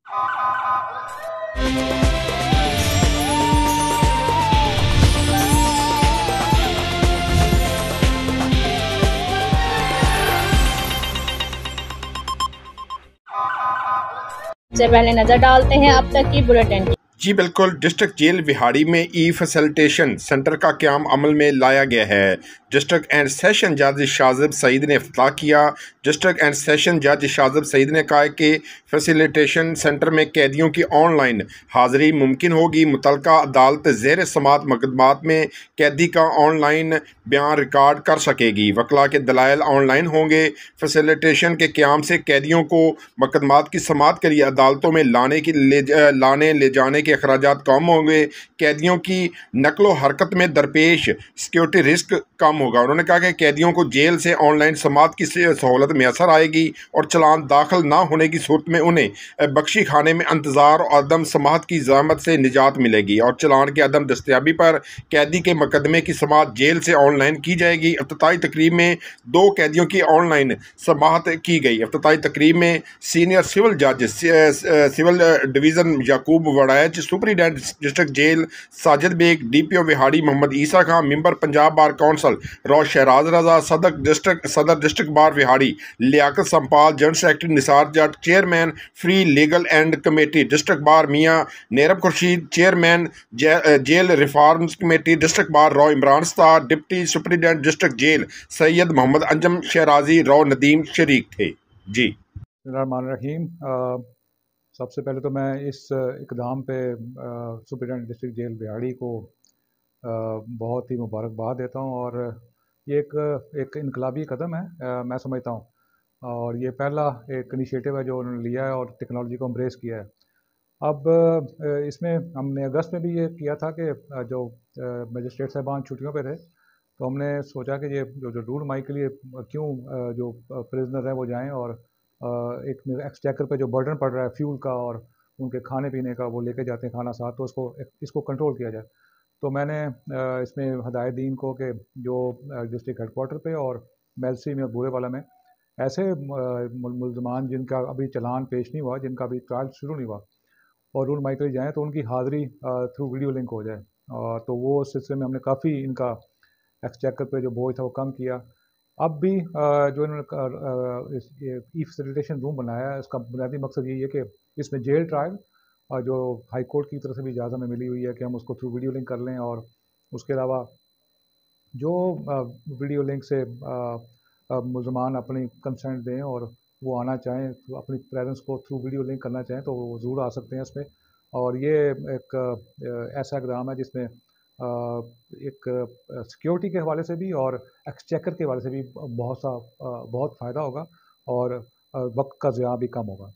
से पहले नजर डालते हैं अब तक की बुलेटिन। जी बिल्कुल, डिस्ट्रिक्ट जेल विहाड़ी में ई फैसिलिटेशन सेंटर का क़याम अमल में लाया गया है। डिस्ट्रिक्ट एंड सेशन जज शाजिब सईद ने इफ्तिताह किया। डिस्ट्रिक्ट एंड सेशन जज शाजिब सईद ने कहा कि फैसिलिटेशन सेंटर में कैदियों की ऑनलाइन हाज़िरी मुमकिन होगी। मुतलका अदालत ज़ेर समात मुकदमात में कैदी का ऑनलाइन बयान रिकॉर्ड कर सकेगी। वकला के दलाइल ऑनलाइन होंगे। फैसिलिटेशन के क़याम से कैदियों को मुकदमात की समात के लिए अदालतों में लाने ले जाने के अखराजात कम होंगे। कैदियों की नकलो हरकत में दरपेश सिक्योरिटी रिस्क कम होगा। उन्होंने कहा कि कैदियों को जेल से ऑनलाइन समात की सहूलत मैसर आएगी और चलान दाखिल ना होने की सूरत में उन्हें बख्शी खाने में इंतज़ार और अदम समात की ज़हमत से निजात मिलेगी और चलान के अदम दस्तयाबी पर कैदी के मुकदमे की समात जेल से ऑनलाइन की जाएगी। इफ्तिताई तकरीब में 2 कैदियों की ऑनलाइन समात की गई। इफ्तिताई तकरीब में सीनियर सिविल जज civil division Yaqoob Waraich, superintendent district jail Sajid Baig, DPO Vehari Mohammad Isa Khan, member Punjab bar council रौश शहराज रजा, सदर डिस्ट्रिक्ट बार विहाड़ी लियाकत संपाल, general secretary Nisar Jat, chairman free legal aid committee district bar Mian नेरब Khurshid, chairman jail reforms committee district bar Rao Imran Sattar, deputy superintendent district jail Syed Mohammad Anjum शहराजी, रॉ नदीम शरीक थे। जी रहीम, सबसे पहले तो मैं इस इक़दाम पे सुपरिटेंडेंट डिस्ट्रिक्ट जेल बिहाड़ी को बहुत ही मुबारकबाद देता हूँ और ये एक इनकलाबी कदम है, मैं समझता हूँ। और ये पहला एक इनिशिएटिव है जो उन्होंने लिया है और टेक्नोलॉजी को एम्ब्रेस किया है। अब इसमें हमने अगस्त में भी ये किया था कि जो मजिस्ट्रेट साहबान छुट्टियों पे थे, तो हमने सोचा कि ये जो रूल माई के लिए क्यों जो प्रिजनर हैं वो जाएं और एक एक्सचेकर पे जो बर्डन पड़ रहा है फ्यूल का और उनके खाने पीने का, वो लेके जाते हैं खाना साथ, तो इसको कंट्रोल किया जाए। तो मैंने इसमें हदायत दी इनको कि जो डिस्ट्रिक्ट हेडकोार्टर पे और मेलसी में बूरेवाला में ऐसे मुल्ज़मान जिनका अभी चलान पेश नहीं हुआ, जिनका अभी ट्रायल शुरू नहीं हुआ और रूल माइकल जाएँ, तो उनकी हाज़िरी थ्रू वीडियो लिंक हो जाए। तो वो सिलसिले में हमने काफ़ी इनका एक्सचेकर पे जो बोझ था वो कम किया। अब भी जो इन्होंने ई फैसिलिटेशन रूम बनाया है, इसका बुनियादी मकसद यही है कि इसमें जेल ट्रायल जो हाई कोर्ट की तरफ से भी इजाज़त हमें मिली हुई है कि हम उसको थ्रू वीडियो लिंक कर लें, और उसके अलावा जो वीडियो लिंक से मुल्ज़मान अपनी कंसेंट दें और वो आना चाहें, तो अपनी पेरेंट्स को थ्रू वीडियो लिंक करना चाहें तो वो ज़रूर आ सकते हैं इसमें। और ये एक ऐसा इक़दाम है जिसमें एक सिक्योरिटी के हवाले से भी और एक्सचेकर के हवाले से भी बहुत फ़ायदा होगा और वक्त का ज़िया भी कम होगा।